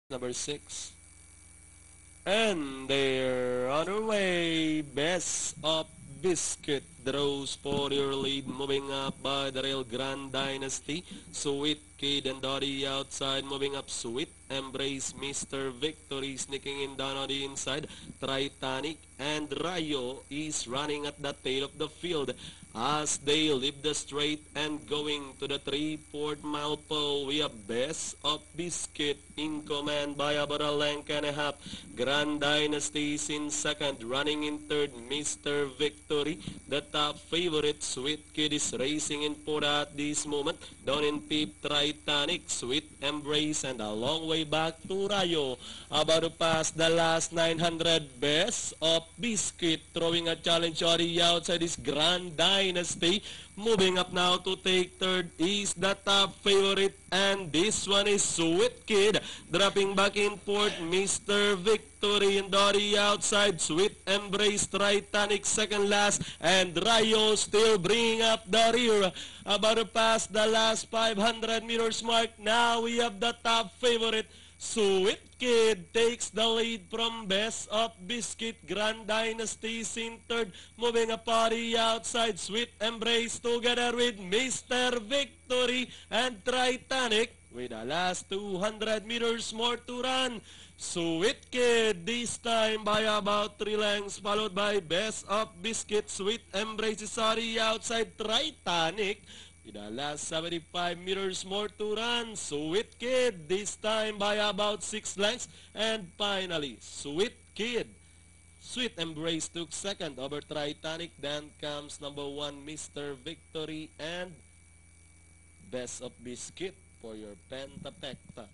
number 6. And they're on their way. Best of Biscuit draws for your lead, moving up by the Real Grand Dynasty. Sweet Kid and Dottie outside, moving up. Sweet Embrace, Mr. Victory sneaking in down on the inside. Titanic and Rayo is running at the tail of the field as they leave the straight and going to the 3/4 mile pole. We have Best of Biscuit in command by about a length and a half. Grand Dynasty is in second, running in third, Mr. Victory. The top favorite, Sweet Kid, is racing in fourth at this moment. Down in fifth, Titanic, Sweet Embrace, and a long way back to Rayo. About to pass the last 900, Best of Biscuit throwing a challenge on the outside is Grand Dynasty. Moving up now to take third is the top favorite, and this one is Sweet Kid. Dropping back in fourth, Mr. Victory, and Dory outside. Sweet Embrace, Titanic second last, and Rayo still bringing up the rear. About to pass the last 500 meters mark. Now we have the top favorite, Sweet Kid takes the lead from Best of Biscuit. Grand Dynasty is in third, moving a party outside. Sweet Embrace together with Mr. Victory and Titanic with the last 200 meters more to run. Sweet Kid this time by about 3 lengths, followed by Best of Biscuit. Sweet Embrace is already outside. Titanic with the last 75 meters more to run. Sweet Kid this time by about 6 lengths. And finally, Sweet Kid. Sweet Embrace took second over Titanic. Then comes number 1, Mr. Victory, and Best of Biscuit for your Pentapecta.